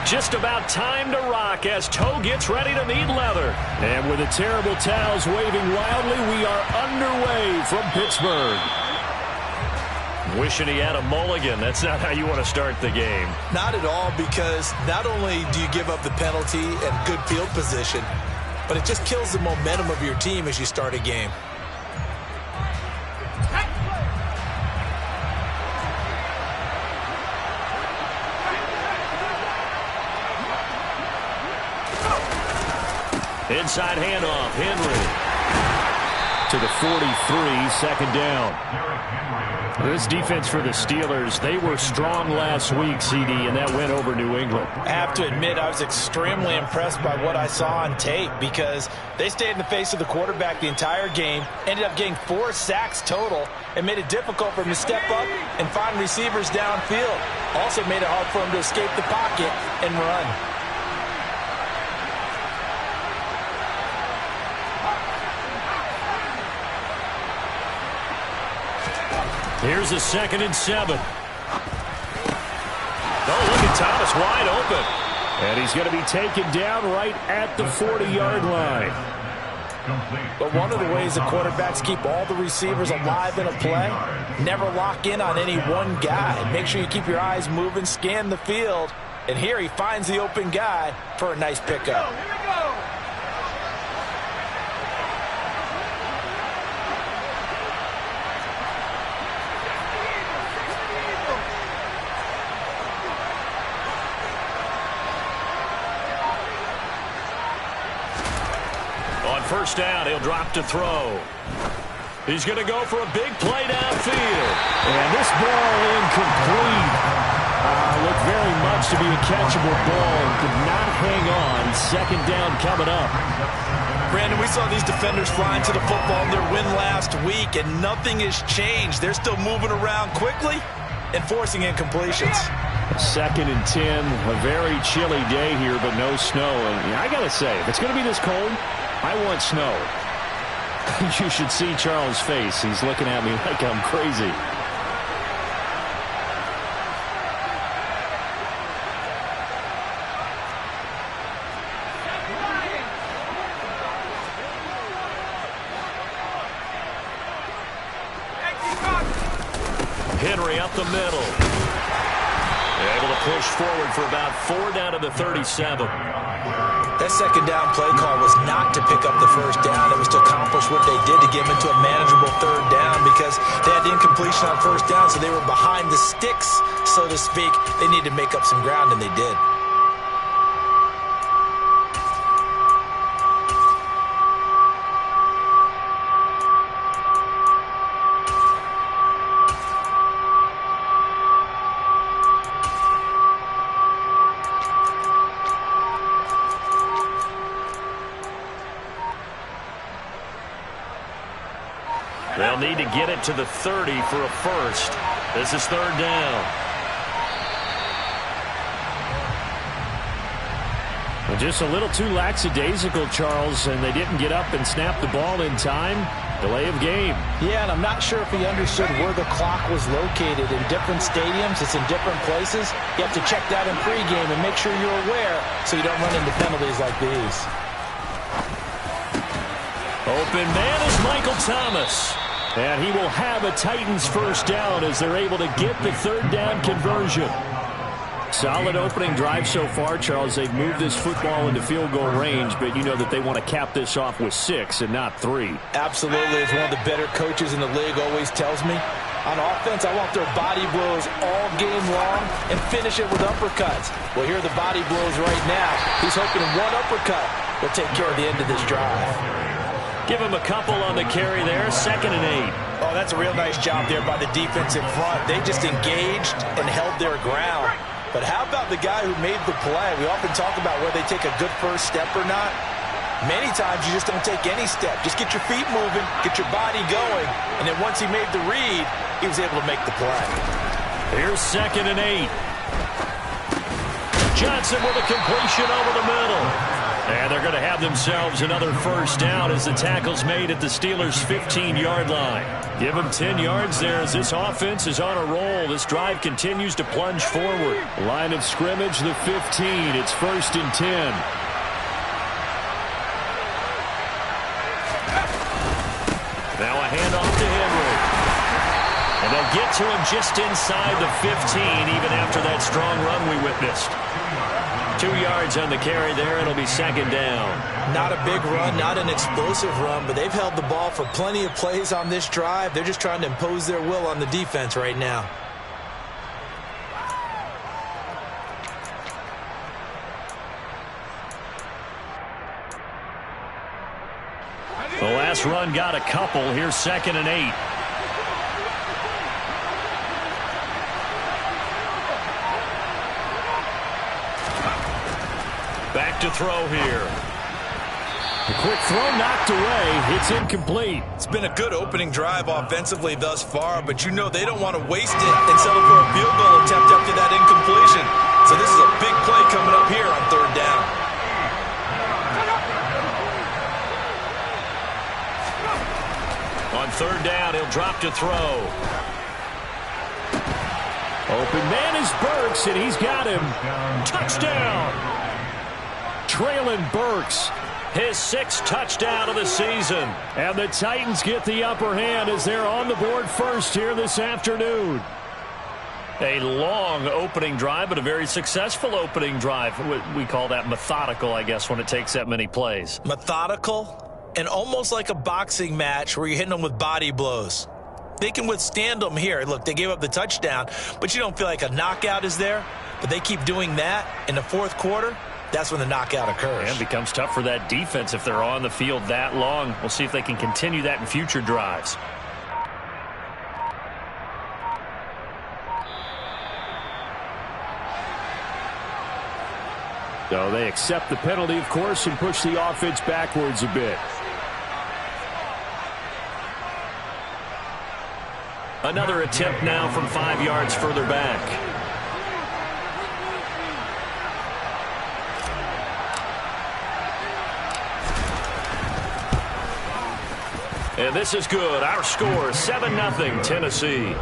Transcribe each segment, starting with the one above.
Just about time to rock as toe gets ready to meet leather. And with the terrible towels waving wildly, we are underway from Pittsburgh. Wishing he had a mulligan. That's not how you want to start the game. Not at all, because not only do you give up the penalty and good field position, but it just kills the momentum of your team as you start a game. Inside handoff, Henry. To the 43, second down. This defense for the Steelers, they were strong last week, CD, and that went over New England. I have to admit, I was extremely impressed by what I saw on tape because they stayed in the face of the quarterback the entire game, ended up getting 4 sacks total, and made it difficult for him to step up and find receivers downfield. Also made it hard for him to escape the pocket and run. Here's a 2nd and 7. Oh, look at Thomas wide open. And he's going to be taken down right at the 40-yard line. But one of the ways the quarterbacks keep all the receivers alive in a play, never lock in on any one guy. Make sure you keep your eyes moving, scan the field. And here he finds the open guy for a nice pickup. Here we go. First down, he'll drop to throw. He's going to go for a big play downfield. And this ball incomplete. Looked very much to be a catchable ball. Could not hang on. Second down coming up. Brandon, we saw these defenders flying to the football in their win last week, and nothing has changed. They're still moving around quickly and forcing incompletions. 2nd and 10. A very chilly day here, but no snow. And I got to say, if it's going to be this cold, I want snow. You should see Charles' face. He's looking at me like I'm crazy. Henry up the middle. Able to push forward for about 4 down to the 37. That second down play call was not to pick up the first down. It was to accomplish what they did to get them into a manageable 3rd down because they had the incompletion on 1st down, so they were behind the sticks, so to speak. They needed to make up some ground, and they did. They'll need to get it to the 30 for a first. This is 3rd down. Well, just a little too lackadaisical, Charles, and they didn't get up and snap the ball in time. Delay of game. Yeah, and I'm not sure if he understood where the clock was located. In different stadiums, it's in different places. You have to check that in pregame and make sure you're aware so you don't run into penalties like these. Open man is Michael Thomas. And he will have a Titans first down as they're able to get the 3rd down conversion. Solid opening drive so far, Charles. They've moved this football into field goal range, but you know that they want to cap this off with 6 and not 3. Absolutely. As one of the better coaches in the league always tells me, on offense, I want their body blows all game long and finish it with uppercuts. Well, here are the body blows right now. He's hoping one uppercut will take care of the end of this drive. Give him a couple on the carry there. 2nd and 8. Oh, that's a real nice job there by the defense in front. They just engaged and held their ground. But how about the guy who made the play? We often talk about whether they take a good first step or not. Many times you just don't take any step. Just get your feet moving, get your body going, and then once he made the read, he was able to make the play. Here's 2nd and 8. Johnson with a completion over the middle. And they're going to have themselves another first down as the tackle's made at the Steelers' 15-yard line. Give them 10 yards there as this offense is on a roll. This drive continues to plunge forward. Line of scrimmage, the 15. It's 1st and 10. Now a handoff to Henry. And they'll get to him just inside the 15, even after that strong run we witnessed. 2 yards on the carry there. It'll be 2nd down. Not a big run, not an explosive run, but they've held the ball for plenty of plays on this drive. They're just trying to impose their will on the defense right now. The last run got a couple. Here's 2nd and 8. Back to throw here. A quick throw knocked away. It's incomplete. It's been a good opening drive offensively thus far, but you know they don't want to waste it and settle for a field goal attempt after that incompletion. So this is a big play coming up here on 3rd down. On 3rd down, he'll drop to throw. Open man is Burks, and he's got him. Touchdown! Treylon Burks, his 6th touchdown of the season. And the Titans get the upper hand as they're on the board first here this afternoon. A long opening drive, but a very successful opening drive. We call that methodical, I guess, when it takes that many plays. Methodical and almost like a boxing match where you're hitting them with body blows. They can withstand them here. Look, they gave up the touchdown, but you don't feel like a knockout is there. But they keep doing that in the 4th quarter. That's when the knockout occurs. And it becomes tough for that defense if they're on the field that long. We'll see if they can continue that in future drives. So they accept the penalty, of course, and push the offense backwards a bit. Another attempt now from 5 yards further back. And this is good. Our score, 7-0, Tennessee.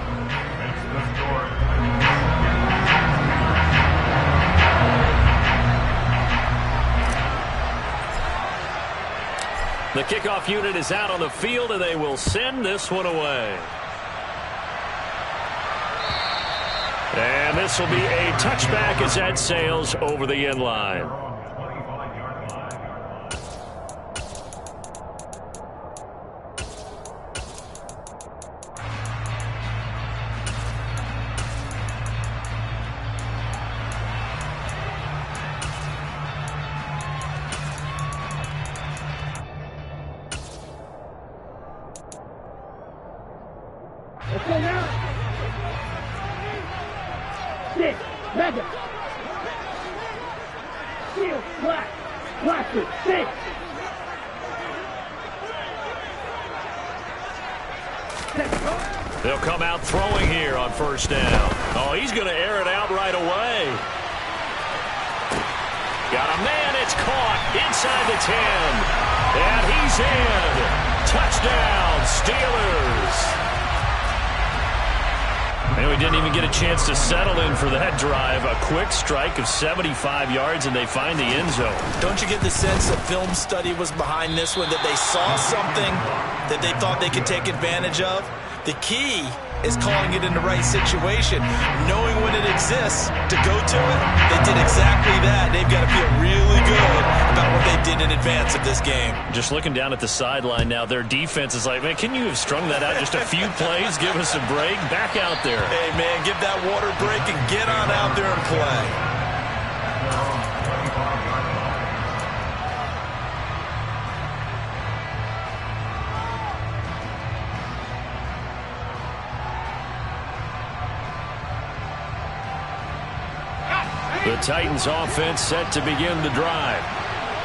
The kickoff unit is out on the field, and they will send this one away. And this will be a touchback as that sails over the end line. Okay, now. 6, mega. Shield, black. Blaster, 6. They'll come out throwing here on 1st down. Oh, he's going to air it out right away. Got a man, it's caught inside the 10. And he's in. Touchdown, Steelers. And we didn't even get a chance to settle in for that drive. A quick strike of 75 yards, and they find the end zone. Don't you get the sense that film study was behind this one, that they saw something that they thought they could take advantage of? The key is calling it in the right situation, knowing when it exists to go to it. They did exactly that. They've got to feel really good about what they did in advance of this game. Just looking down at the sideline now, their defense is like, man, can you have strung that out just a few plays? Give us a break. Back out there. Hey, man, give that water break and get on out there and play. The Titans offense set to begin the drive.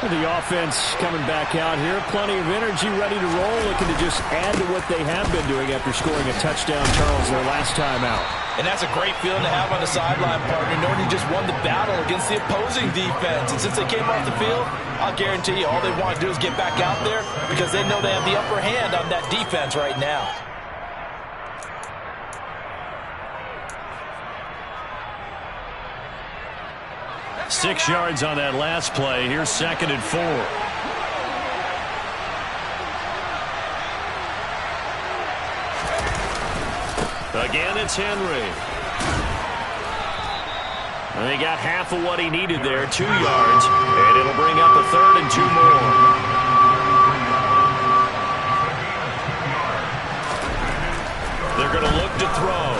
The offense coming back out here. Plenty of energy, ready to roll, looking to just add to what they have been doing after scoring a touchdown, Charles, their last time out. And that's a great feeling to have on the sideline, partner, knowing you just won the battle against the opposing defense. And since they came off the field, I'll guarantee you all they want to do is get back out there because they know they have the upper hand on that defense right now. Six yards on that last play. Here's 2nd and 4. Again, it's Henry. And he got half of what he needed there, 2 yards. And it'll bring up a 3rd and 2 more. They're going to look to throw.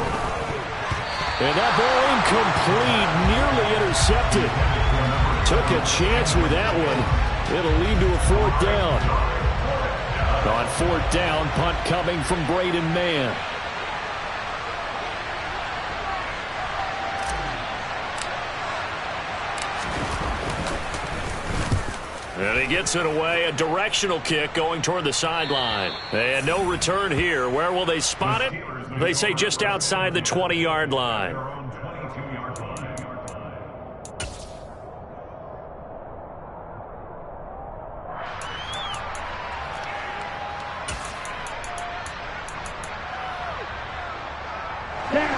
And that ball incomplete, nearly intercepted. Took a chance with that one. It'll lead to a 4th down. On 4th down, punt coming from Braden Mann. And he gets it away, a directional kick going toward the sideline. And no return here. Where will they spot it? They say just outside the 20-yard line.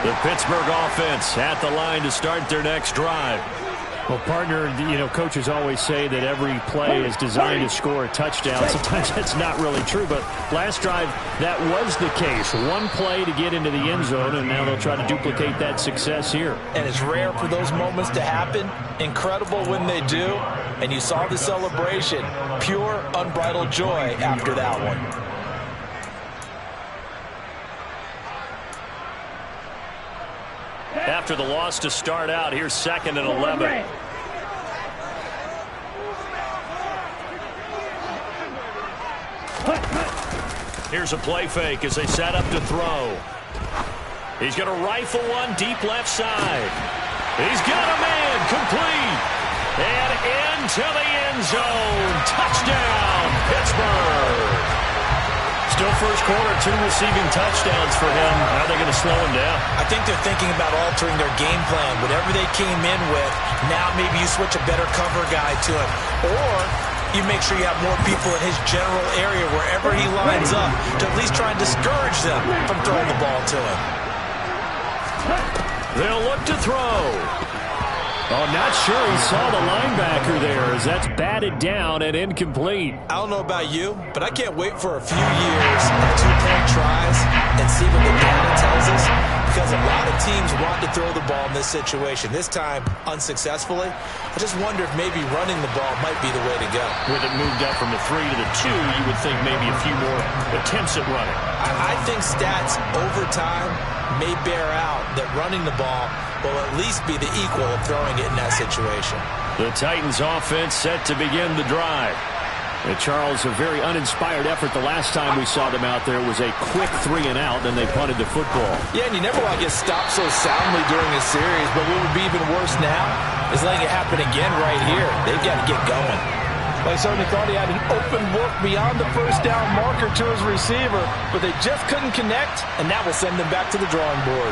The Pittsburgh offense at the line to start their next drive. Well, partner, coaches always say that every play is designed to score a touchdown. Sometimes that's not really true, but last drive, that was the case. One play to get into the end zone, and now they'll try to duplicate that success here. And it's rare for those moments to happen. Incredible when they do. And you saw the celebration. Pure, unbridled joy after that one. After the loss to start out, here's 2nd and 11. Here's a play fake as they set up to throw. He's going to rifle one deep left side. He's got a man, complete. And into the end zone. Touchdown, Pittsburgh. Still first quarter, 2 receiving touchdowns for him. How are they going to slow him down? I think they're thinking about altering their game plan. Whatever they came in with, now maybe you switch a better cover guy to him. Or you make sure you have more people in his general area wherever he lines up to at least try and discourage them from throwing the ball to him. They'll look to throw. Oh, not sure he saw the linebacker there as that's batted down and incomplete. I don't know about you, but I can't wait for a few years of 2-point tries and see what the data tells us, because a lot of teams want to throw the ball in this situation. This time, unsuccessfully. I just wonder if maybe running the ball might be the way to go. With it moved up from the 3 to the 2, you would think maybe a few more attempts at running. I think stats over time may bear out that running the ball will at least be the equal of throwing it in that situation. The Titans offense set to begin the drive. And Charles, a very uninspired effort the last time we saw them out there. It was a quick 3 and out, then they punted the football. Yeah, and you never want to get stopped so soundly during a series, but what would be even worse now is letting it happen again right here. They've got to get going. Well, I certainly thought he had an open look beyond the first down marker to his receiver, but they just couldn't connect, and that will send them back to the drawing board.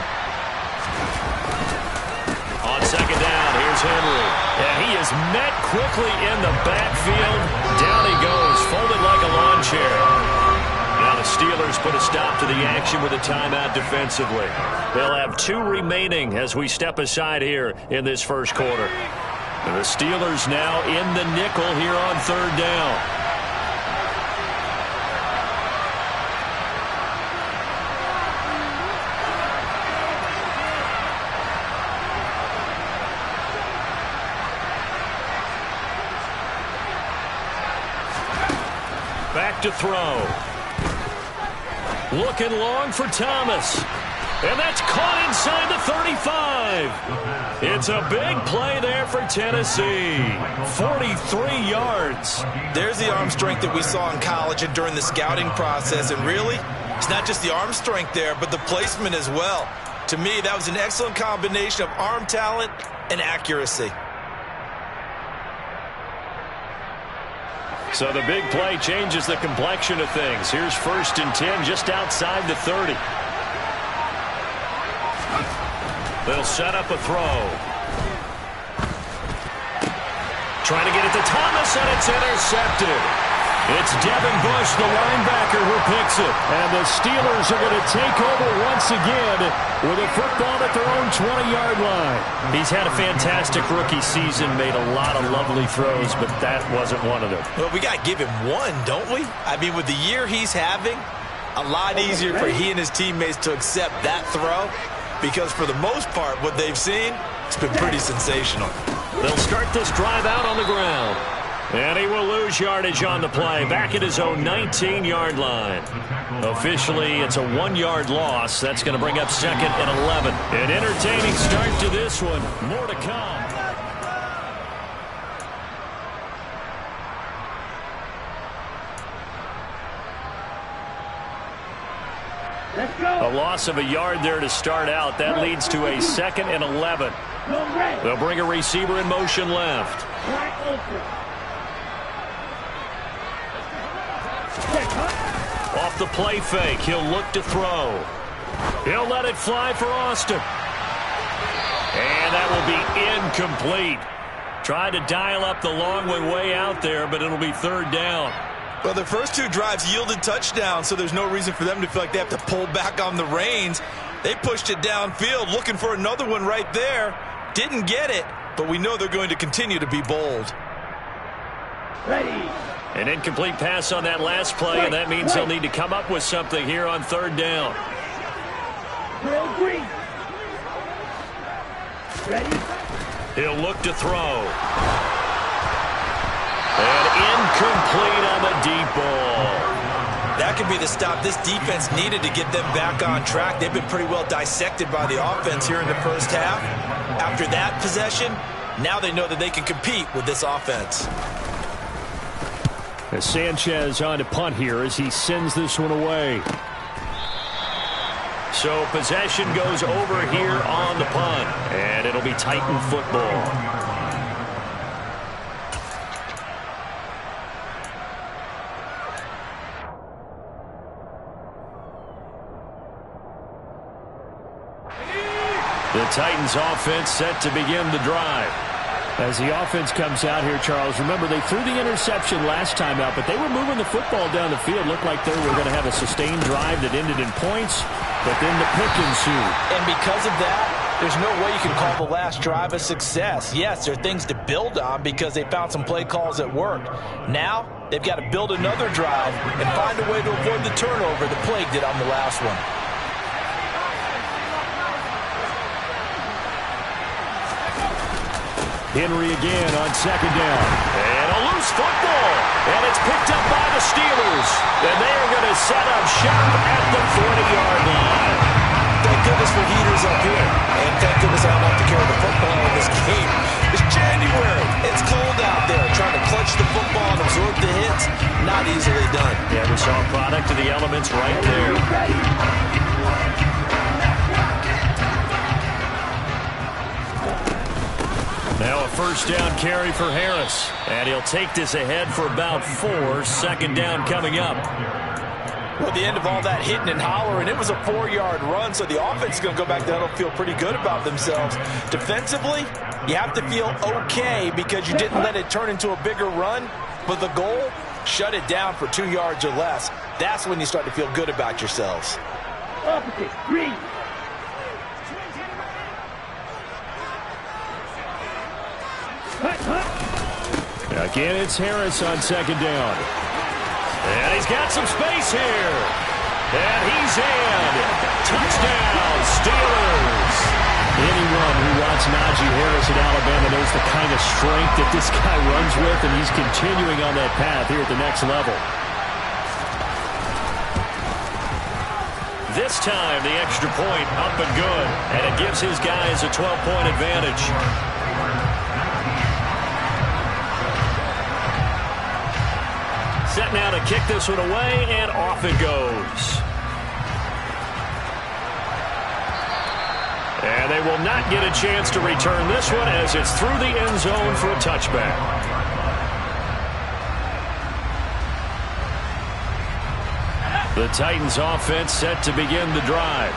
On 2nd down, here's Henry. And he is met quickly in the backfield. Down he goes, folded like a lawn chair. Now the Steelers put a stop to the action with a timeout defensively. They'll have 2 remaining as we step aside here in this first quarter. And the Steelers now in the nickel here on 3rd down. Back to throw. Looking long for Thomas. And that's caught inside the 35. It's a big play there for Tennessee. 43 yards. There's the arm strength that we saw in college and during the scouting process. And really, it's not just the arm strength there, but the placement as well. To me, that was an excellent combination of arm talent and accuracy. So the big play changes the complexion of things. Here's 1st and 10 just outside the 30. They'll set up a throw. Trying to get it to Thomas, and it's intercepted. It's Devin Bush, the linebacker, who picks it. And the Steelers are going to take over once again with a football at their own 20-yard line. He's had a fantastic rookie season, made a lot of lovely throws, but that wasn't one of them. Well, we got to give him one, don't we? I mean, with the year he's having, a lot easier for he and his teammates to accept that throw, because for the most part, what they've seen, it's been pretty sensational. They'll start this drive out on the ground. And he will lose yardage on the play, back at his own 19-yard line. Officially, it's a 1-yard loss. That's going to bring up 2nd and 11. An entertaining start to this one. More to come. Let's go. A loss of a yard there to start out. That leads to a 2nd and 11. They'll bring a receiver in motion left. Black open. Off the play fake, he'll look to throw. He'll let it fly for Austin. And that will be incomplete. Tried to dial up the long way out there, but it'll be 3rd down. Well, their first 2 drives yielded touchdowns, so there's no reason for them to feel like they have to pull back on the reins. They pushed it downfield, looking for another one right there. Didn't get it, but we know they're going to continue to be bold. Ready. An incomplete pass on that last play, and that means they'll need to come up with something here on 3rd down. Drill green. Ready. He'll look to throw. And incomplete on the deep ball. That could be the stop this defense needed to get them back on track. They've been pretty well dissected by the offense here in the first half. After that possession, now they know that they can compete with this offense. As Sanchez on to punt here as he sends this one away. So possession goes over here on the punt, and it'll be Titan football. The Titans offense set to begin the drive. As the offense comes out here, Charles, remember they threw the interception last time out, but they were moving the football down the field. Looked like they were going to have a sustained drive that ended in points, but then the pick ensued. And because of that, there's no way you can call the last drive a success. Yes, there are things to build on because they found some play calls that worked. Now, they've got to build another drive and find a way to avoid the turnover that plagued it on the last one. Henry again on 2nd down. And a loose football. And it's picked up by the Steelers. And they are going to set up shop at the 40-yard line. Thank goodness for heaters up here. And thank goodness I don't have to carry the football in this game. It's January. It's cold out there. Trying to clutch the football and absorb the hits, not easily done. Yeah, we saw a product of the elements right there. Now a 1st down carry for Harris. And he'll take this ahead for about 4. 2nd down coming up. Well, the end of all that hitting and hollering, it was a 4-yard run, so the offense is going to go back there and feel pretty good about themselves. Defensively, you have to feel okay because you didn't let it turn into a bigger run, but the goal, shut it down for 2 yards or less. That's when you start to feel good about yourselves. Opposite. Green. Again, it's Harris on 2nd down. And he's got some space here. And he's in. Touchdown, Steelers. Anyone who wants Najee Harris at Alabama knows the kind of strength that this guy runs with, and he's continuing on that path here at the next level. This time, the extra point up and good, and it gives his guys a 12-point advantage. Set now to kick this one away, and off it goes. And they will not get a chance to return this one as it's through the end zone for a touchback. The Titans offense set to begin the drive.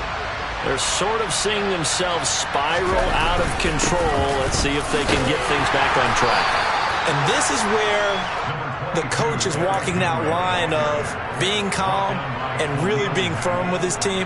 They're sort of seeing themselves spiral out of control. Let's see if they can get things back on track. And this is where the coach is walking that line of being calm and really being firm with his team.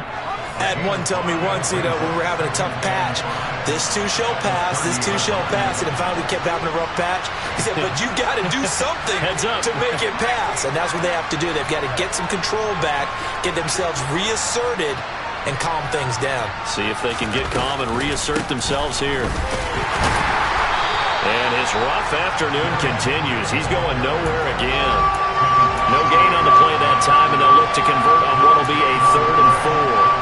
I had one tell me once, when we were having a tough patch, this too shall pass, this too shall pass, and then finally we kept having a rough patch. He said, but you got to do something to make it pass, and that's what they have to do. They've got to get some control back, get themselves reasserted, and calm things down. See if they can get calm and reassert themselves here. And his rough afternoon continues. He's going nowhere again. No gain on the play that time, and they'll look to convert on what will be a 3rd and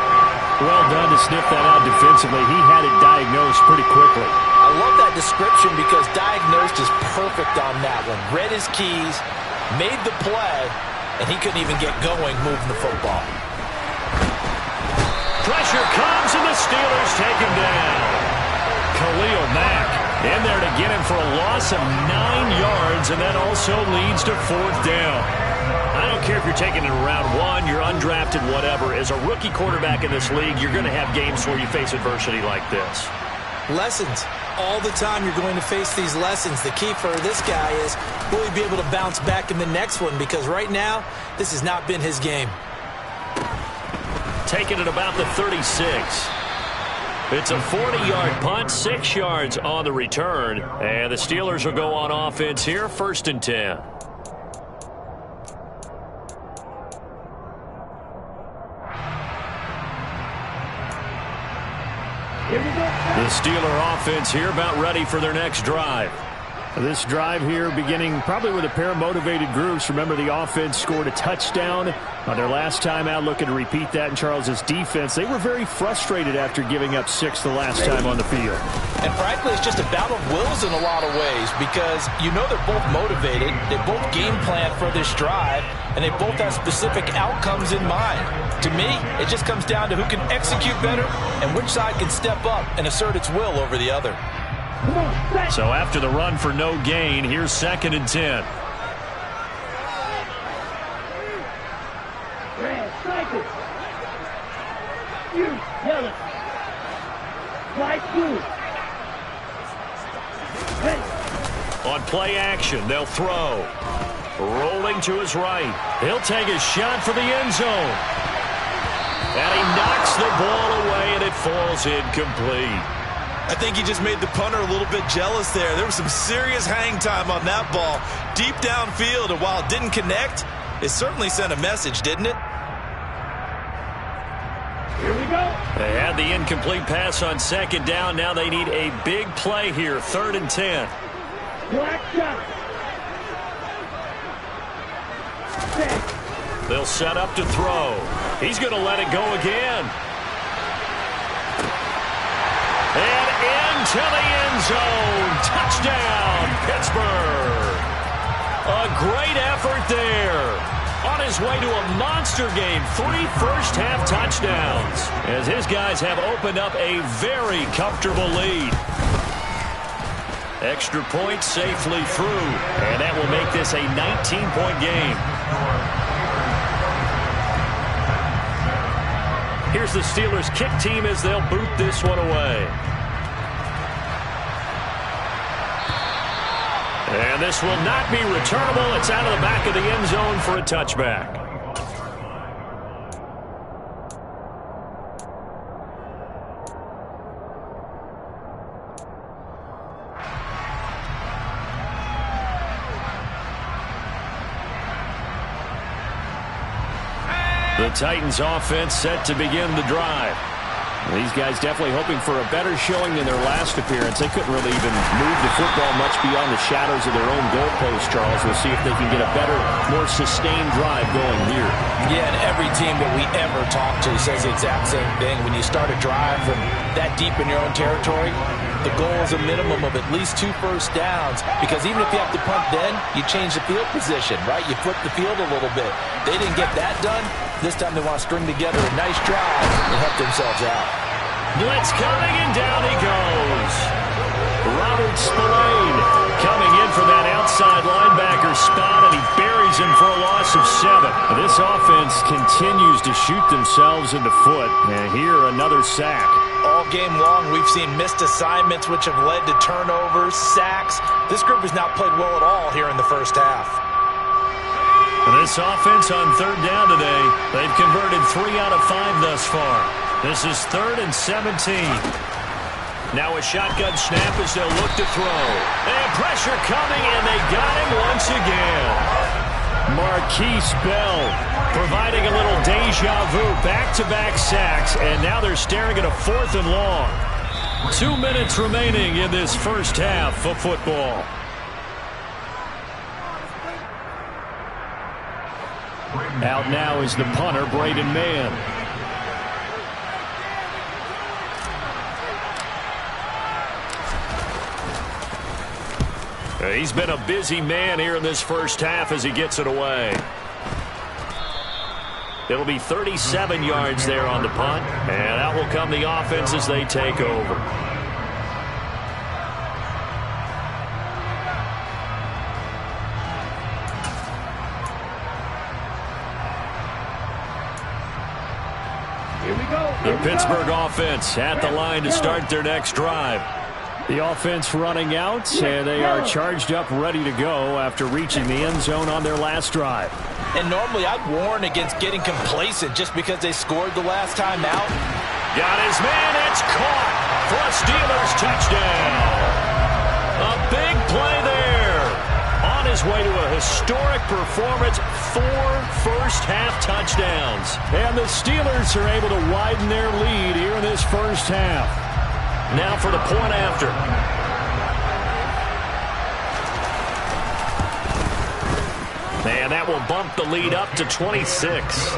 4. Well done to sniff that out defensively. He had it diagnosed pretty quickly. I love that description because diagnosed is perfect on that one. Read his keys, made the play, and he couldn't even get going moving the football. Pressure comes, and the Steelers take him down. Khalil Mack in there to get him for a loss of 9 yards, and that also leads to 4th down. I don't care if you're taking it in round 1, you're undrafted, whatever. As a rookie quarterback in this league, you're going to have games where you face adversity like this. Lessons. All the time you're going to face these lessons. The key for this guy is, will he be able to bounce back in the next one? Because right now, this has not been his game. Taking it about the 36. It's a 40-yard punt, 6 yards on the return. And the Steelers will go on offense here, 1st and 10. The Steeler offense here about ready for their next drive. This drive here beginning probably with a pair of motivated groups. Remember, the offense scored a touchdown on their last time out, looking to repeat that in Charles's defense. They were very frustrated after giving up 6 the last time on the field. And frankly, it's just a battle of wills in a lot of ways because they're both motivated. They both game plan for this drive, and they both have specific outcomes in mind. To me, it just comes down to who can execute better and which side can step up and assert its will over the other. So after the run for no gain, here's 2nd and 10. Red, cycle. You, yellow. White, blue. Ready. On play action, they'll throw. Rolling to his right. He'll take a shot for the end zone. And he knocks the ball away, and it falls incomplete. I think he just made the punter a little bit jealous there. There was some serious hang time on that ball deep downfield, and while it didn't connect, it certainly sent a message, didn't it? Here we go. They had the incomplete pass on 2nd down. Now they need a big play here, 3rd and 10. Black shot. Set. They'll set up to throw. He's going to let it go again. And into the end zone. Touchdown, Pittsburgh. A great effort there. On his way to a monster game. 3 first-half touchdowns. As his guys have opened up a very comfortable lead. Extra point safely through. And that will make this a 19-point game. Here's the Steelers kick team as they'll boot this one away. And this will not be returnable. It's out of the back of the end zone for a touchback. The Titans offense set to begin the drive. These guys definitely hoping for a better showing than their last appearance. They couldn't really even move the football much beyond the shadows of their own goalpost, Charles. We'll see if they can get a better, more sustained drive going here. Yeah, and every team that we ever talk to says the exact same thing. When you start a drive from that deep in your own territory, the goal is a minimum of at least 2 first downs, because even if you have to punt then, you change the field position, right? You flip the field a little bit. They didn't get that done. This time they want to string together a nice drive and help themselves out. Blitz coming, and down he goes. Robert Spillane coming in for that outside linebacker spot, and he buries leaves him for a loss of 7. This offense continues to shoot themselves in the foot. And here, another sack. All game long, we've seen missed assignments which have led to turnovers, sacks. This group has not played well at all here in the first half. This offense on third down today, they've converted 3 out of 5 thus far. This is 3rd and 17. Now a shotgun snap as they'll look to throw. And pressure coming, and they got him once again. Marquise Bell providing a little deja vu, back-to-back sacks, and now they're staring at a 4th and long. 2 minutes remaining in this first half of football. Out now is the punter, Braden Mann. He's been a busy man here in this first half as he gets it away. It'll be 37 yards there on the punt, and out will come the offense as they take over. Here we go. The Pittsburgh offense at the line to start their next drive. The offense running out, and they are charged up, ready to go after reaching the end zone on their last drive. And normally I'd warn against getting complacent just because they scored the last time out. Got his man, it's caught for a Steelers touchdown. A big play there. On his way to a historic performance, 4 first-half touchdowns. And the Steelers are able to widen their lead here in this first half. Now for the point after. And that will bump the lead up to 26.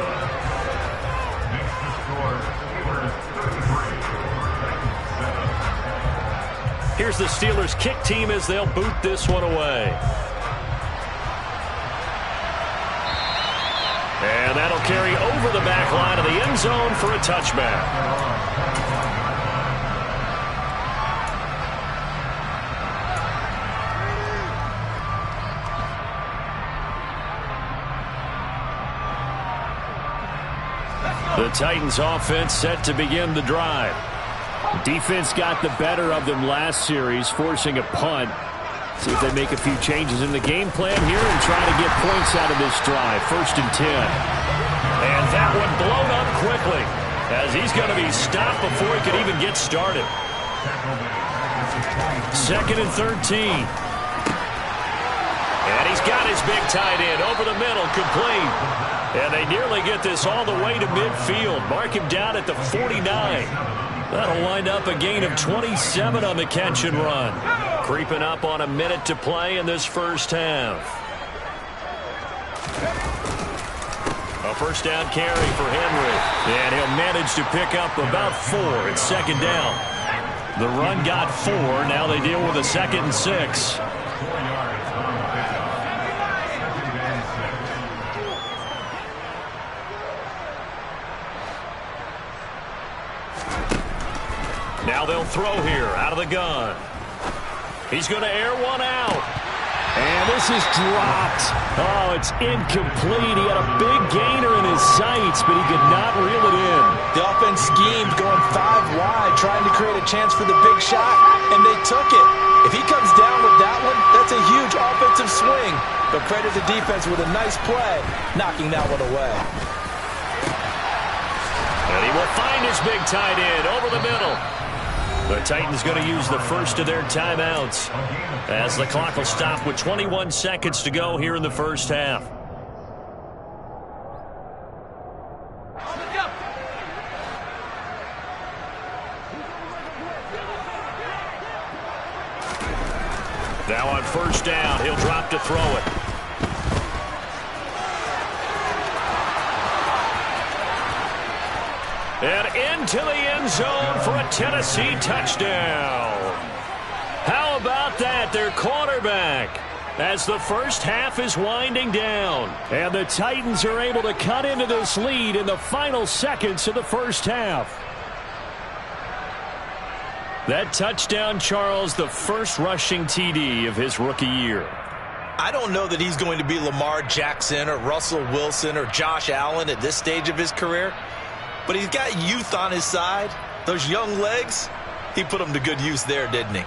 Here's the Steelers kick team as they'll boot this one away. And that'll carry over the back line of the end zone for a touchback. The Titans offense set to begin the drive. Defense got the better of them last series, forcing a punt. See if they make a few changes in the game plan here and try to get points out of this drive. 1st and 10. And that one blown up quickly as he's going to be stopped before he could even get started. 2nd and 13. And he's got his big tight end over the middle, complete. And they nearly get this all the way to midfield. Mark him down at the 49. That'll wind up a gain of 27 on the catch and run. Creeping up on a minute to play in this first half. A first down carry for Henry. And he'll manage to pick up about 4 at 2nd down. The run got 4. Now they deal with a 2nd and 6. Now they'll throw here out of the gun. He's going to air one out. And this is dropped. Oh, it's incomplete. He had a big gainer in his sights, but he could not reel it in. The offense schemed going 5 wide, trying to create a chance for the big shot, and they took it. If he comes down with that one, that's a huge offensive swing. But credit the defense with a nice play, knocking that one away. And he will find his big tight end over the middle. The Titans going to use the first of their timeouts as the clock will stop with 21 seconds to go here in the first half. Now on first down, he'll drop to throw it. And into the end zone for a Tennessee touchdown. How about that, their quarterback, as the first half is winding down. And the Titans are able to cut into this lead in the final seconds of the first half. That touchdown, Charles, the first rushing TD of his rookie year. I don't know that he's going to be Lamar Jackson or Russell Wilson or Josh Allen at this stage of his career, but he's got youth on his side. Those young legs, he put them to good use there, didn't he?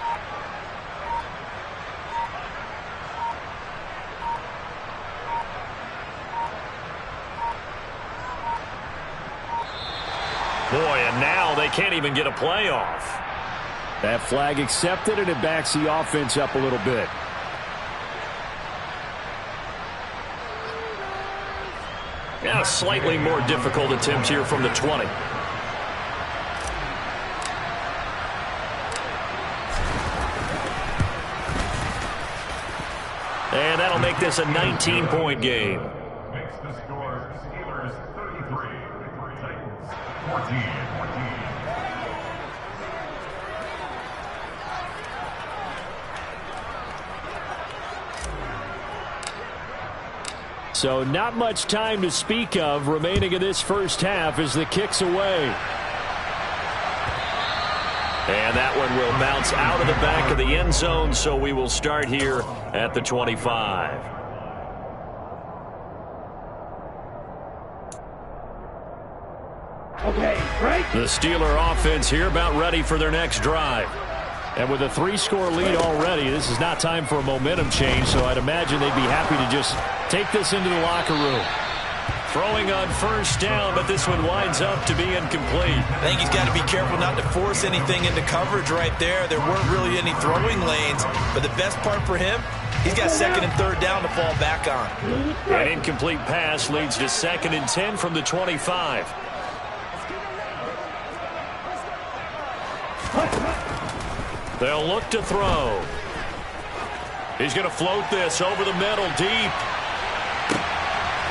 Boy, and now they can't even get a playoff. That flag accepted, and it backs the offense up a little bit. Yeah, a slightly more difficult attempt here from the 20. And that'll make this a 19-point game. Makes the score Steelers 33, Titans 14. So not much time to speak of remaining in this first half as the kick's away. And that one will bounce out of the back of the end zone, so we will start here at the 25. Okay, break. The Steeler offense here about ready for their next drive. And with a 3-score lead already, this is not time for a momentum change, so I'd imagine they'd be happy to just take this into the locker room. Throwing on first down, but this one winds up to be incomplete. I think he's got to be careful not to force anything into coverage right there. There weren't really any throwing lanes, but the best part for him, he's got second and third down to fall back on. An incomplete pass leads to 2nd and 10 from the 25. They'll look to throw. He's going to float this over the middle deep.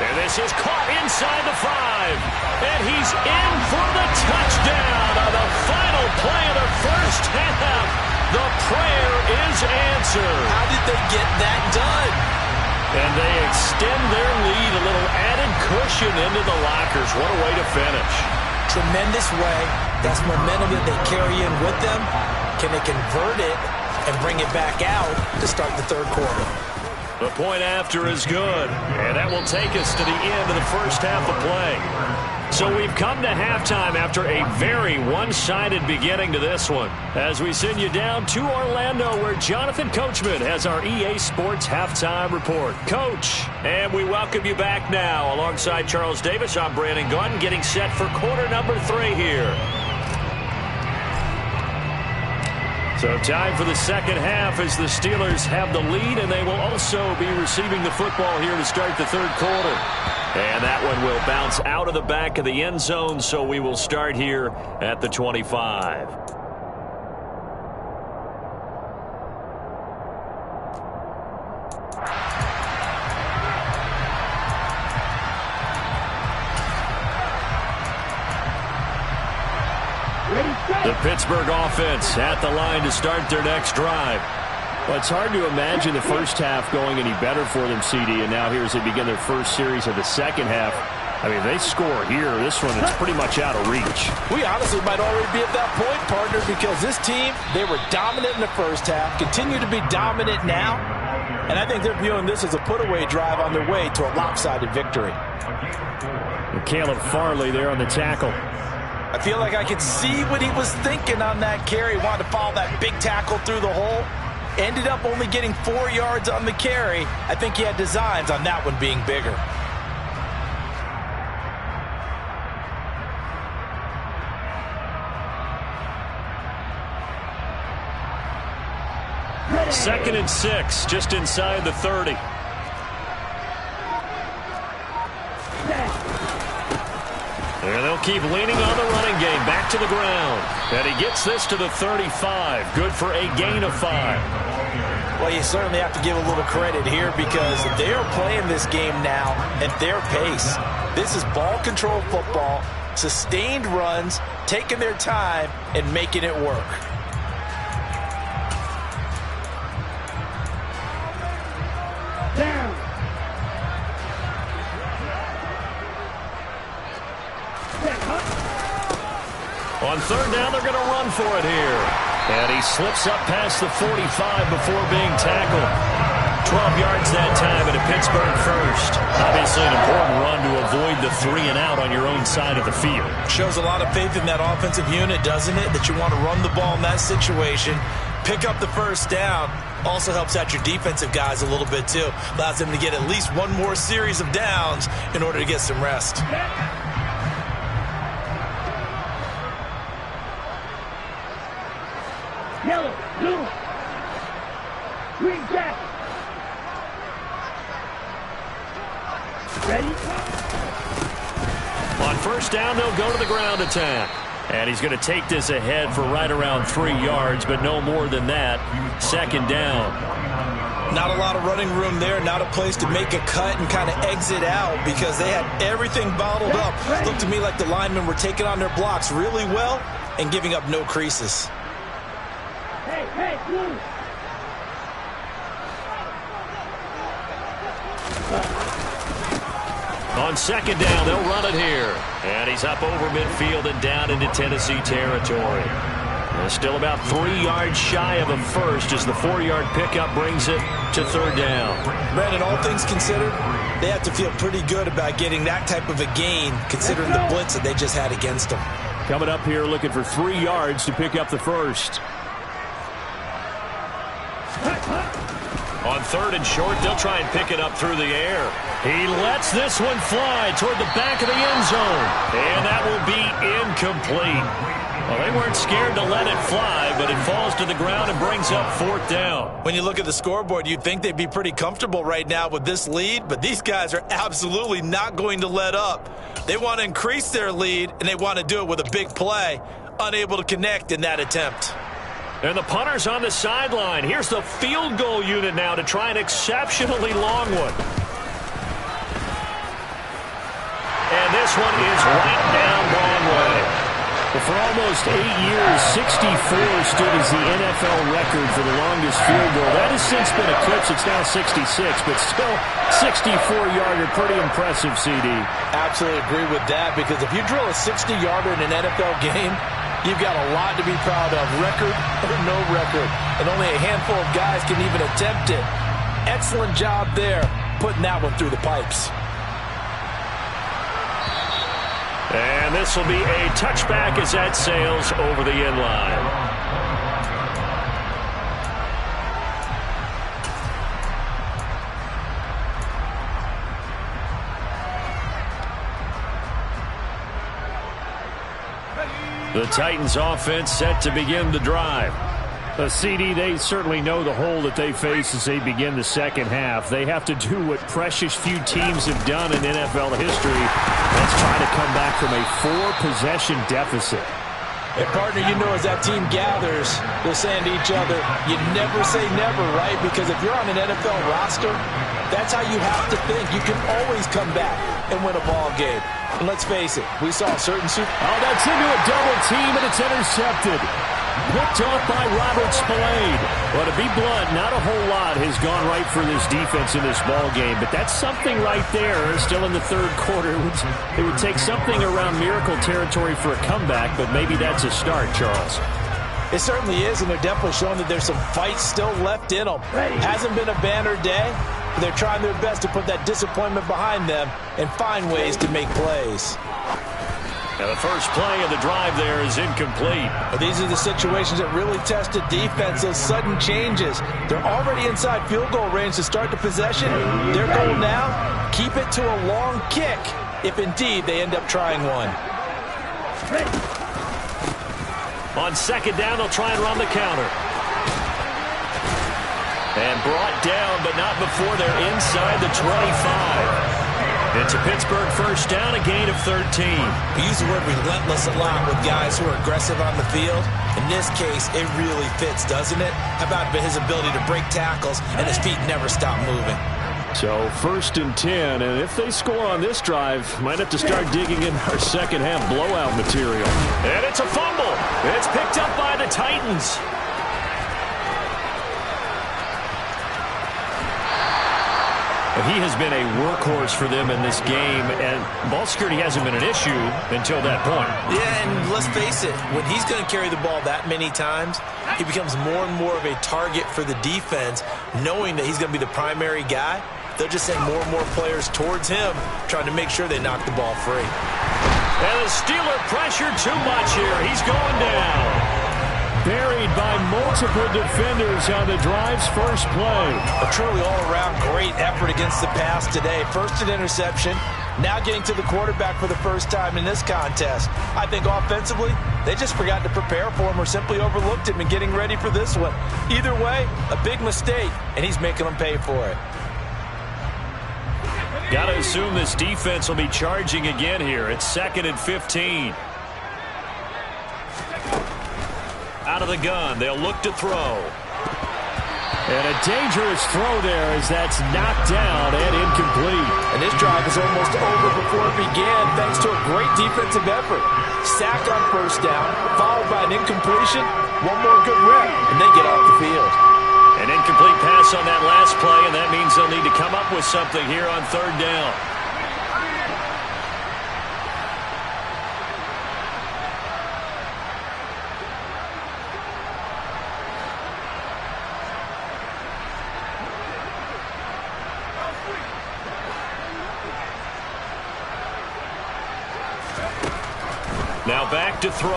And this is caught inside the 5. And he's in for the touchdown on the final play of the first half. The prayer is answered. How did they get that done? And they extend their lead, a little added cushion into the lockers. What a way to finish. Tremendous way. That's momentum that they carry in with them. Can they convert it and bring it back out to start the third quarter? The point after is good, and that will take us to the end of the first half of play. So we've come to halftime after a very one-sided beginning to this one, as we send you down to Orlando, where Jonathan Coachman has our EA Sports Halftime Report. Coach, and we welcome you back now. Alongside Charles Davis, I'm Brandon Gaudin, getting set for quarter number 3 here. So time for the second half as the Steelers have the lead, and they will also be receiving the football here to start the third quarter. And that one will bounce out of the back of the end zone, so we will start here at the 25. The Pittsburgh offense at the line to start their next drive. Well, it's hard to imagine the first half going any better for them, CD, and now here as they begin their first series of the second half. I mean, they score here. This one, it's pretty much out of reach. We honestly might already be at that point, partner, because this team, they were dominant in the first half, continue to be dominant now, and I think they're viewing this as a put-away drive on their way to a lopsided victory. And Caleb Farley there on the tackle. I feel like I could see what he was thinking on that carry. Wanted to follow that big tackle through the hole. Ended up only getting 4 yards on the carry. I think he had designs on that one being bigger. Second and 6, just inside the 30. And they'll keep leaning on the running game. Back to the ground. And he gets this to the 35. Good for a gain of 5. Well, you certainly have to give a little credit here because they are playing this game now at their pace. This is ball control football, sustained runs, taking their time, and making it work. Down. On third down, they're going to run for it here. And he slips up past the 45 before being tackled. 12 yards that time and a Pittsburgh first. Obviously an important run to avoid the 3 and out on your own side of the field. Shows a lot of faith in that offensive unit, doesn't it? That you want to run the ball in that situation, pick up the first down. Also helps out your defensive guys a little bit too. Allows them to get at least one more series of downs in order to get some rest. Yellow, blue, green jack. Ready? On first down, they'll go to the ground attack. And he's going to take this ahead for right around 3 yards, but no more than that. Second down. Not a lot of running room there, not a place to make a cut and kind of exit out because they had everything bottled up. Looked to me like the linemen were taking on their blocks really well and giving up no creases. Hey, blue. On second down, they'll run it here. And he's up over midfield and down into Tennessee territory. And still about 3 yards shy of a first as the 4-yard pickup brings it to third down. Brandon, all things considered, they have to feel pretty good about getting that type of a gain considering the blitz that they just had against them. Coming up here looking for 3 yards to pick up the first. On third and short, they'll try and pick it up through the air. He lets this one fly toward the back of the end zone. And that will be incomplete. Well, they weren't scared to let it fly, but it falls to the ground and brings up fourth down. When you look at the scoreboard, you'd think they'd be pretty comfortable right now with this lead, but these guys are absolutely not going to let up. They want to increase their lead, and they want to do it with a big play. Unable to connect in that attempt. And the punter's on the sideline. Here's the field goal unit now to try an exceptionally long one. And this one is right down long way. Well, for almost 8 years, 64 stood as the NFL record for the longest field goal. That has since been eclipsed. It's now 66, but still 64-yarder. Pretty impressive, CD. Absolutely agree with that, because if you drill a 60-yarder in an NFL game, you've got a lot to be proud of, record or no record. And only a handful of guys can even attempt it. Excellent job there, putting that one through the pipes. And this will be a touchback as that sails over the end line. The Titans offense set to begin the drive. CD, they certainly know the hole that they face as they begin the second half. They have to do what precious few teams have done in NFL history. Let's try to come back from a 4-possession deficit. And partner, you know, as that team gathers, they're saying to each other, you never say never, right? Because if you're on an NFL roster, that's how you have to think. You can always come back and win a ball game. And let's face it, we saw certain that's into a double team, and it's intercepted. Picked off by Robert Spillane. Well, to be blunt, not a whole lot has gone right for this defense in this ball game, but that's something right there. Still in the third quarter. It would take something around miracle territory for a comeback, but maybe that's a start, Charles. It certainly is, and they're definitely showing that there's some fight still left in them. Hasn't been a banner day, but they're trying their best to put that disappointment behind them and find ways to make plays. And the first play of the drive there is incomplete. But these are the situations that really test a defense, those sudden changes. They're already inside field goal range to start the possession. Their goal now, keep it to a long kick, if indeed they end up trying one. On second down, they'll try and run the counter. And brought down, but not before they're inside the 25. It's a Pittsburgh first down, a gain of 13. We use the word relentless a lot with guys who are aggressive on the field. In this case, it really fits, doesn't it? How about his ability to break tackles and his feet never stop moving? So first and 10, and if they score on this drive, might have to start digging in our second half blowout material. And it's a fumble. It's picked up by the Titans. He has been a workhorse for them in this game, and ball security hasn't been an issue until that point. Yeah, and let's face it, when he's going to carry the ball that many times, he becomes more and more of a target for the defense, knowing that he's going to be the primary guy. They'll just send more and more players towards him, trying to make sure they knock the ball free. And the Steeler pressure too much here. He's going down. Buried by multiple defenders on the drive's first play. A truly all-around great effort against the pass today. First an interception, now getting to the quarterback for the first time in this contest. I think offensively, they just forgot to prepare for him or simply overlooked him in getting ready for this one. Either way, a big mistake, and he's making them pay for it. Got to assume this defense will be charging again here. It's 2nd and 15. Out of the gun, they'll look to throw. And a dangerous throw there as that's knocked down and incomplete. And this drive is almost over before it began thanks to a great defensive effort. Sack on first down, followed by an incompletion. One more good rep, and they get off the field. An incomplete pass on that last play, and that means they'll need to come up with something here on 3rd down. Now back to throw.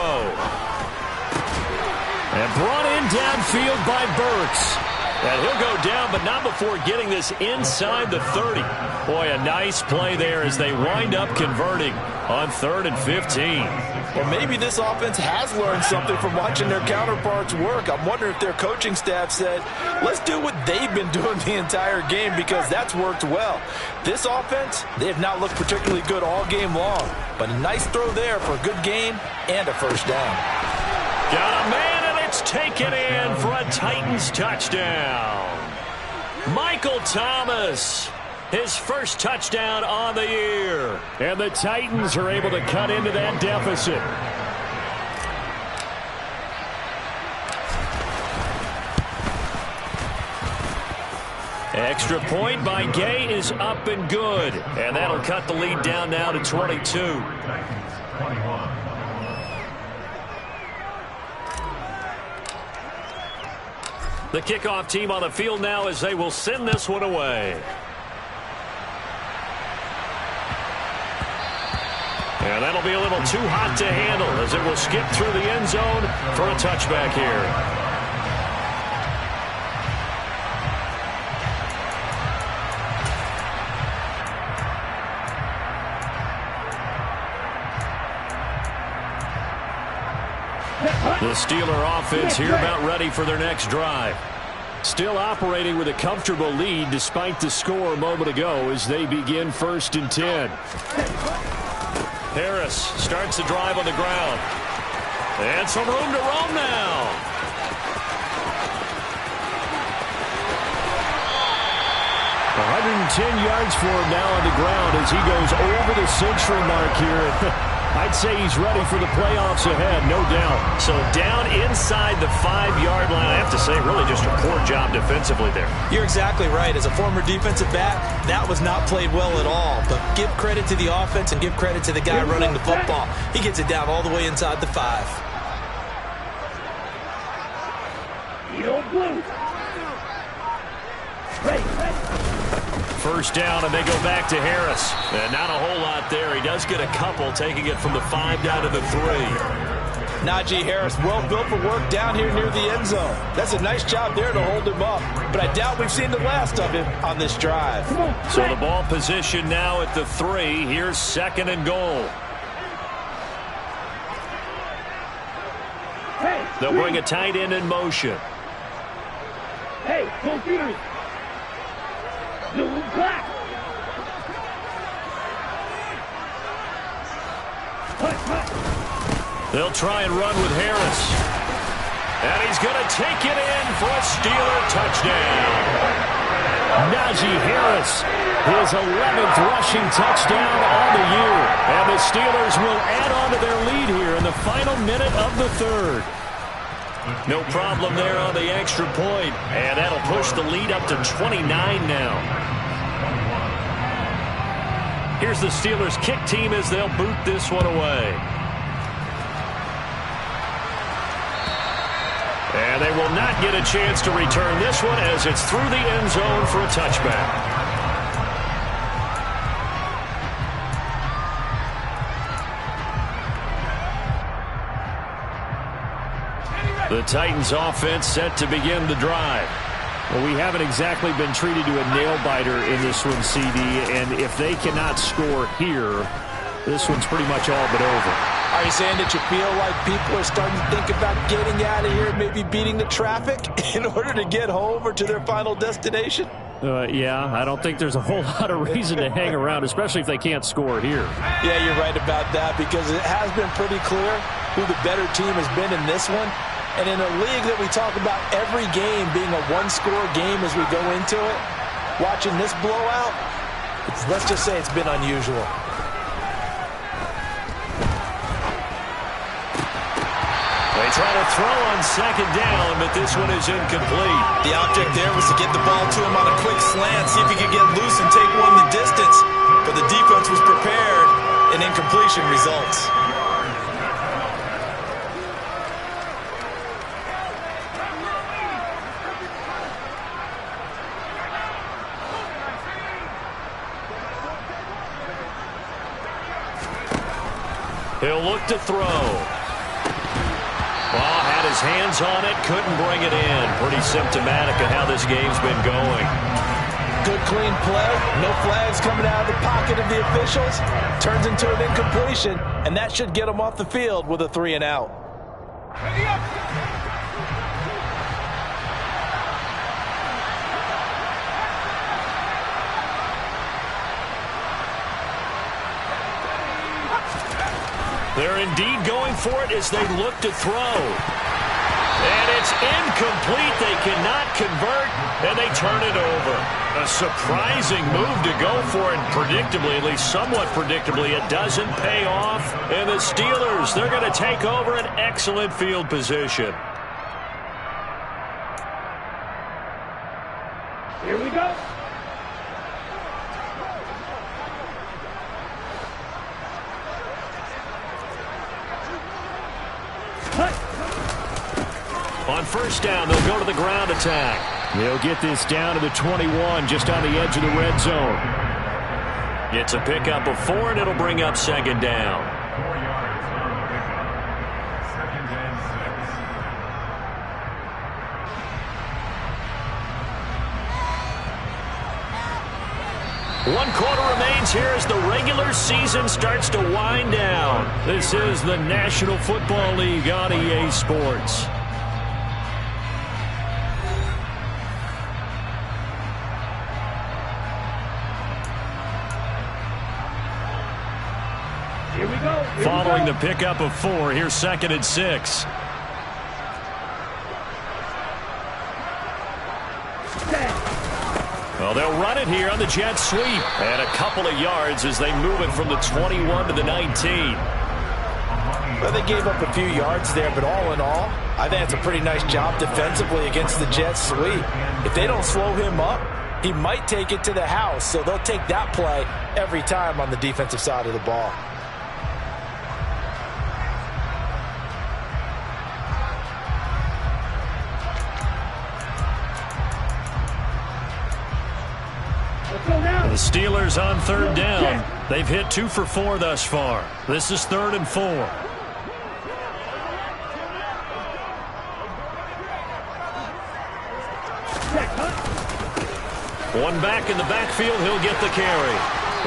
And brought in downfield by Burks. And he'll go down, but not before getting this inside the 30. Boy, a nice play there as they wind up converting on 3rd and 15. Or maybe this offense has learned something from watching their counterparts work. I'm wondering if their coaching staff said, let's do what they've been doing the entire game because that's worked well. This offense, they have not looked particularly good all game long. But a nice throw there for a good gain and a first down. Got a man, and it's taken in for a Titans touchdown. Michael Thomas, his first touchdown on the year. And the Titans are able to cut into that deficit. Extra point by Gay is up and good. And that'll cut the lead down now to 22. The kickoff team on the field now as they will send this one away. And that'll be a little too hot to handle as it will skip through the end zone for a touchback here. The Steeler offense here about ready for their next drive. Still operating with a comfortable lead despite the score a moment ago as they begin 1st and 10. Harris starts the drive on the ground. And some room to roam now. $110 yards for him now on the ground as he goes over the century mark here. I'd say he's ready for the playoffs ahead, no doubt. So down inside the 5-yard line, I have to say, really just a poor job defensively there. You're exactly right. As a former defensive back, that was not played well at all. But give credit to the offense and give credit to the guy running the football. He gets it down all the way inside the 5. Yo, blue. First down, and they go back to Harris. And not a whole lot there. He does get a couple, taking it from the 5 down to the 3. Najee Harris, well built for work down here near the end zone. That's a nice job there to hold him up. But I doubt we've seen the last of him on this drive. So the ball position now at the 3. Here's 2nd and goal. They'll bring a tight end in motion. Hey, go Fury. Blue black. They'll try and run with Harris. And he's going to take it in for a Steeler touchdown. Najee Harris, his 11th rushing touchdown on the year. And the Steelers will add on to their lead here in the final minute of the 3rd. No problem there on the extra point. And that'll push the lead up to 29 now. Here's the Steelers kick team as they'll boot this one away. And they will not get a chance to return this one as it's through the end zone for a touchback. The Titans offense set to begin the drive. Well, we haven't exactly been treated to a nail-biter in this one, CD, and if they cannot score here, this one's pretty much all but over. Are you saying that you feel like people are starting to think about getting out of here, maybe beating the traffic in order to get home or to their final destination? Yeah, I don't think there's a whole lot of reason to hang around, especially if they can't score here. Yeah, you're right about that because it has been pretty clear who the better team has been in this one. And in a league that we talk about every game being a one-score game as we go into it, watching this blowout, let's just say it's been unusual. They try to throw on second down, but this one is incomplete. The object there was to get the ball to him on a quick slant, see if he could get loose and take one the distance. But the defense was prepared, and incompletion results. He'll look to throw. Well, had his hands on it, couldn't bring it in. Pretty symptomatic of how this game's been going. Good, clean play. No flags coming out of the pocket of the officials. Turns into an incompletion, and that should get him off the field with a 3-and-out. They're indeed going for it as they look to throw. And it's incomplete. They cannot convert, and they turn it over. A surprising move to go for it. Predictably, at least somewhat predictably, it doesn't pay off. And the Steelers, they're going to take over an excellent field position. Here we go. On first down, they'll go to the ground attack. They'll get this down to the 21, just on the edge of the red zone. It's a pickup of 4, and it'll bring up second down. 4 yards on the pickup. Second and 6. 1 quarter remains here as the regular season starts to wind down. This is the National Football League on EA Sports. Here we go. Following the pickup of 4, here's second and 6. Well, they'll run it here on the jet sweep. And a couple of yards as they move it from the 21 to the 19. Well, they gave up a few yards there, but all in all, I think it's a pretty nice job defensively against the jet sweep. If they don't slow him up, he might take it to the house, so they'll take that play every time on the defensive side of the ball. The Steelers on third down. They've hit 2 for 4 thus far. This is 3rd and 4. One back in the backfield, he'll get the carry.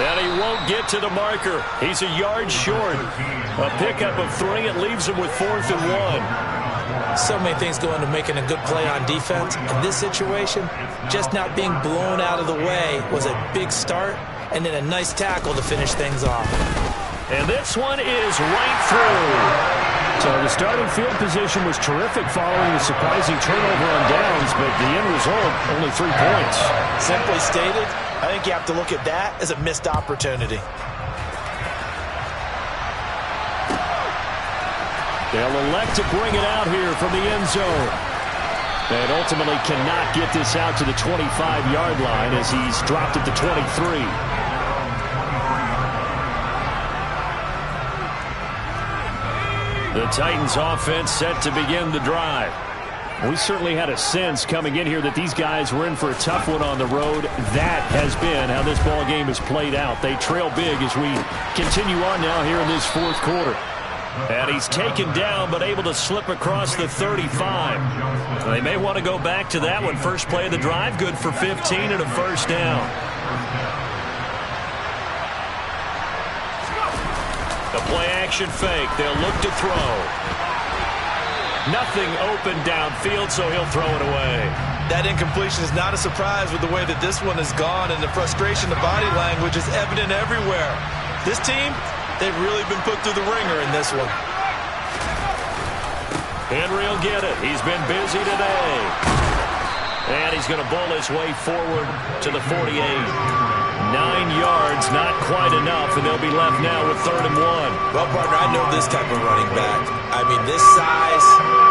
And he won't get to the marker. He's a yard short. A pickup of 3. It leaves him with 4th and 1. So many things go into making a good play on defense. In this situation, just not being blown out of the way was a big start, and then a nice tackle to finish things off. And this one is right through. So the starting field position was terrific following the surprising turnover on downs, but the end result, only 3 points. Simply stated, I think you have to look at that as a missed opportunity. They'll elect to bring it out here from the end zone. And ultimately cannot get this out to the 25-yard line as he's dropped at the 23. The Titans offense set to begin the drive. We certainly had a sense coming in here that these guys were in for a tough one on the road. That has been how this ball game has played out. They trail big as we continue on now here in this fourth quarter. And he's taken down but able to slip across the 35. They may want to go back to that one. First play of the drive, good for 15 and a first down. The play action fake. They'll look to throw. Nothing open downfield, so he'll throw it away. That incompletion is not a surprise with the way that this one has gone, and the frustration, the body language is evident everywhere. This team, they've really been put through the ringer in this one. Henry will get it. He's been busy today. And he's going to bowl his way forward to the 48. 9 yards, not quite enough, and they'll be left now with 3rd and 1. Well, partner, I know this type of running back. I mean, this size,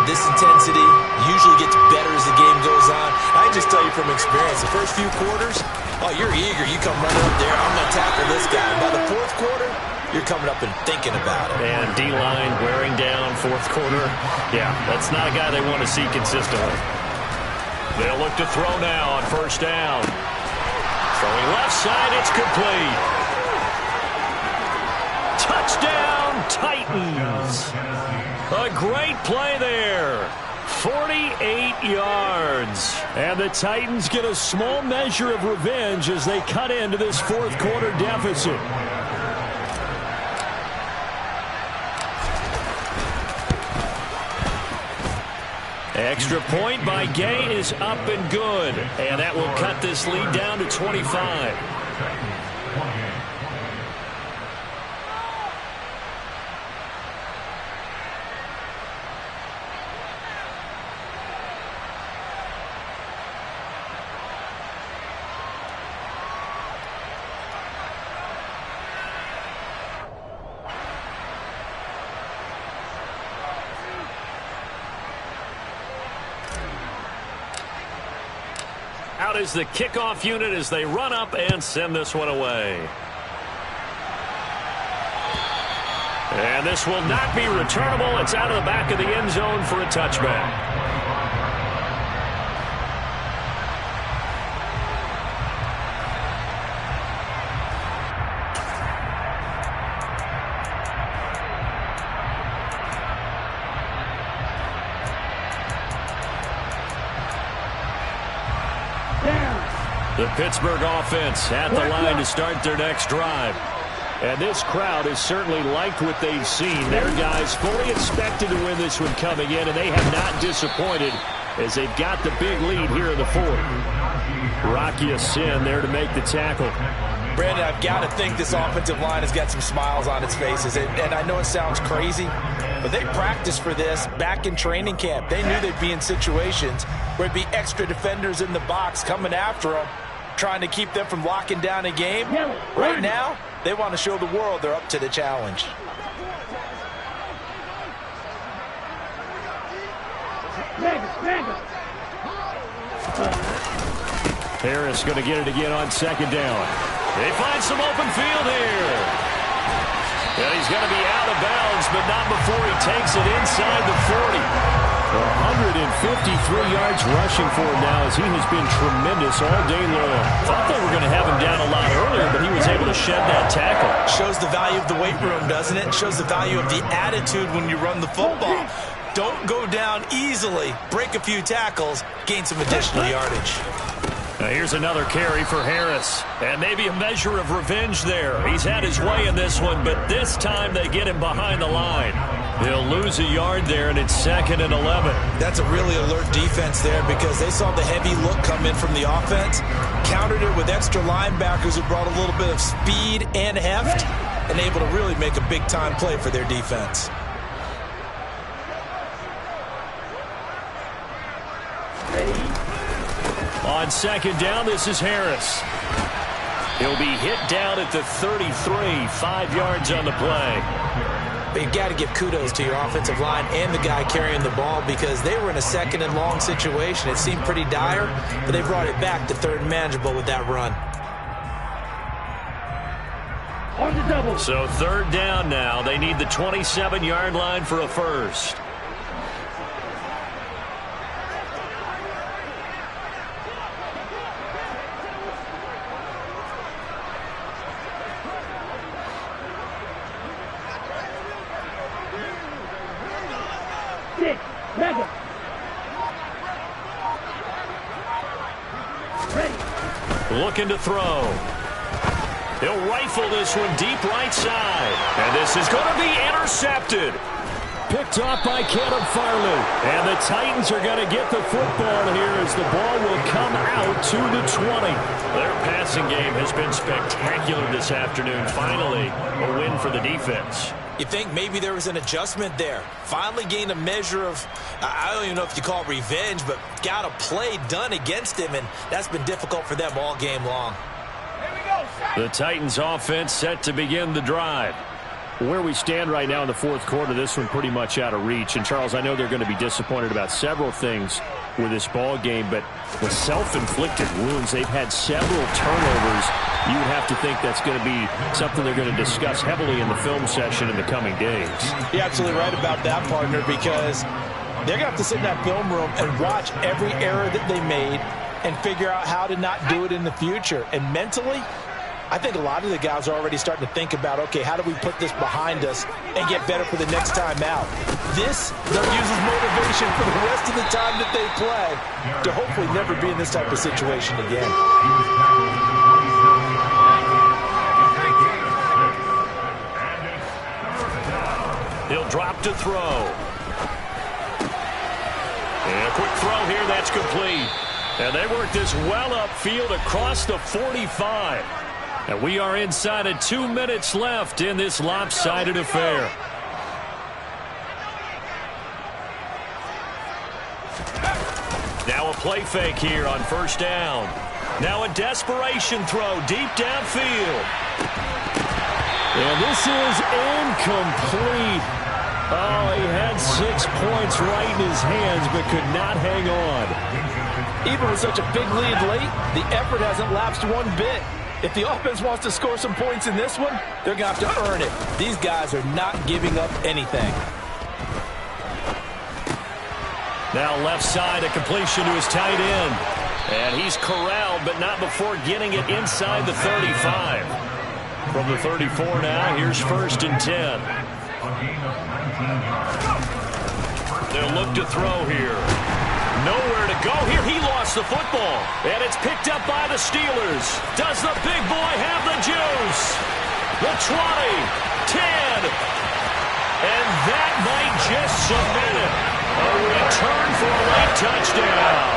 this intensity usually gets better as the game goes on. I can just tell you from experience, the first few quarters, oh, you're eager. You come running up there, I'm going to tackle this guy. By the fourth quarter, you're coming up and thinking about it. And D-line wearing down fourth quarter. Yeah, that's not a guy they want to see consistently. They'll look to throw now on first down. Throwing left side, it's complete. Touchdown, Titans. A great play there. 48 yards. And the Titans get a small measure of revenge as they cut into this fourth quarter deficit. Extra point by Gay is up and good. And that will cut this lead down to 25. Out is the kickoff unit as they run up and send this one away. And this will not be returnable. It's out of the back of the end zone for a touchback. The Pittsburgh offense at the line to start their next drive. And this crowd has certainly liked what they've seen. Their guys fully expected to win this one coming in, and they have not disappointed as they've got the big lead here in the fourth. Rocky Sin there to make the tackle. Brandon, I've got to think this offensive line has got some smiles on its faces. And I know it sounds crazy, but they practiced for this back in training camp. They knew they'd be in situations where it'd be extra defenders in the box coming after them, trying to keep them from locking down a game. Right now, they want to show the world they're up to the challenge. Harris going to get it again on second down. They find some open field here. And he's going to be out of bounds, but not before he takes it inside the 40. 153 yards rushing for him now as he has been tremendous all day long. Thought they were going to have him down a lot earlier, but he was able to shed that tackle. Shows the value of the weight room, doesn't it? Shows the value of the attitude when you run the football. Don't go down easily. Break a few tackles. Gain some additional yardage. Now here's another carry for Harris. And maybe a measure of revenge there. He's had his way in this one, but this time they get him behind the line. They'll lose a yard there, and it's 2nd and 11. That's a really alert defense there because they saw the heavy look come in from the offense, countered it with extra linebackers who brought a little bit of speed and heft, and able to really make a big-time play for their defense. On second down, this is Harris. He'll be hit down at the 33, 5 yards on the play. But you've got to give kudos to your offensive line and the guy carrying the ball because they were in a 2nd and long situation. It seemed pretty dire, but they brought it back to 3rd and manageable with that run. So 3rd down now. They need the 27-yard line for a first. Mega. Looking to throw. He'll rifle this one deep right side. And this is going to be intercepted. Picked off by Caleb Farley. And the Titans are going to get the football here as the ball will come out to the 20. Their passing game has been spectacular this afternoon. Finally, a win for the defense. You think maybe there was an adjustment there. Finally gained a measure of, I don't even know if you call it revenge, but got a play done against him, and that's been difficult for them all game long. The Titans offense set to begin the drive. Where we stand right now in the fourth quarter, this one pretty much out of reach. And, Charles, I know they're going to be disappointed about several things with this ball game, but with self-inflicted wounds, they've had several turnovers. You would have to think that's going to be something they're going to discuss heavily in the film session in the coming days. You're absolutely right about that, partner, because they're going to have to sit in that film room and watch every error that they made and figure out how to not do it in the future. And mentally, I think a lot of the guys are already starting to think about, okay, how do we put this behind us and get better for the next time out? This, they'll use as motivation for the rest of the time that they play to hopefully never be in this type of situation again. He'll drop to throw. And a quick throw here, that's complete. And they work this well upfield across the 45. And we are inside of 2 minutes left in this lopsided affair. Now a play fake here on first down. Now a desperation throw deep downfield. And this is incomplete. Oh, he had 6 points right in his hands but could not hang on. Even with such a big lead late, the effort hasn't lapsed one bit. If the offense wants to score some points in this one, they're going to have to earn it. These guys are not giving up anything. Now left side, a completion to his tight end. And he's corralled, but not before getting it inside the 35. From the 34 now, here's 1st and 10. They'll look to throw here. Nowhere to go here. He lost the football. And it's picked up by the Steelers. Does the big boy have the juice? The 20, 10. And that might just cement it. A return for a late touchdown.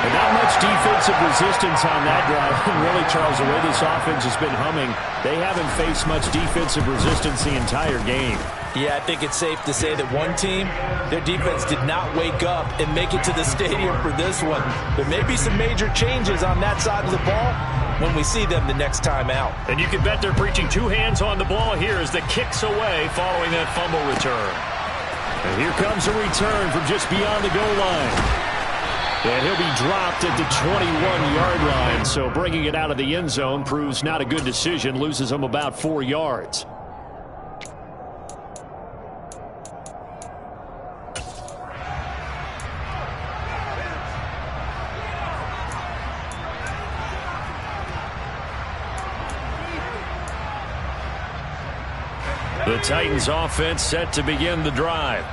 And not much defensive resistance on that drive. And really, Charles, the way this offense has been humming, they haven't faced much defensive resistance the entire game. Yeah, I think it's safe to say that one team, their defense did not wake up and make it to the stadium for this one. There may be some major changes on that side of the ball when we see them the next time out. And you can bet they're preaching 2 hands on the ball here as the kick's away following that fumble return. And here comes a return from just beyond the goal line. And he'll be dropped at the 21-yard line. So bringing it out of the end zone proves not a good decision. Loses him about 4 yards. The Titans offense set to begin the drive.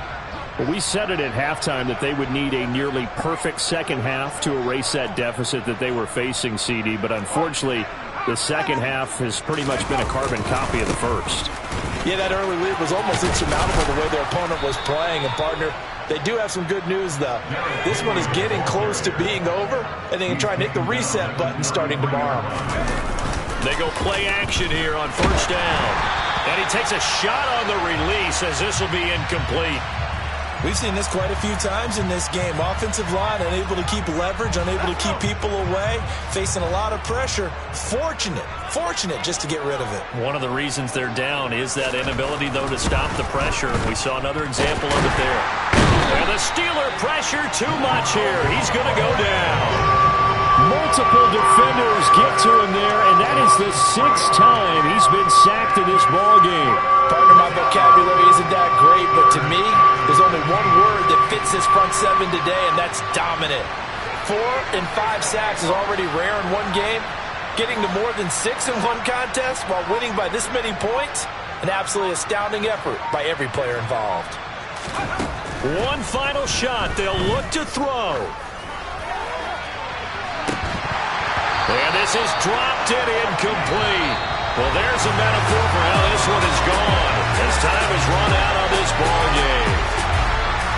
Well, we said it at halftime that they would need a nearly perfect second half to erase that deficit that they were facing, CD. But unfortunately, the second half has pretty much been a carbon copy of the first. Yeah, that early lead was almost insurmountable the way their opponent was playing. And, partner, they do have some good news, though. This one is getting close to being over, and they can try and hit the reset button starting tomorrow. They go play action here on first down. And he takes a shot on the release as this will be incomplete. We've seen this quite a few times in this game. Offensive line unable to keep leverage, unable to keep people away, facing a lot of pressure. Fortunate just to get rid of it. One of the reasons they're down is that inability, though, to stop the pressure. We saw another example of it there. And the Steeler pressure too much here. He's going to go down. Multiple defenders get to him there, and that is the 6th time he's been sacked in this ball game. Partner, my vocabulary isn't that great, but to me, there's only one word that fits this front seven today, and that's dominant. 4 and 5 sacks is already rare in one game. Getting to more than 6 in one contest while winning by this many points, an absolutely astounding effort by every player involved. One final shot. They'll look to throw. And this is dropped and incomplete. Well, there's a metaphor for how this one is going.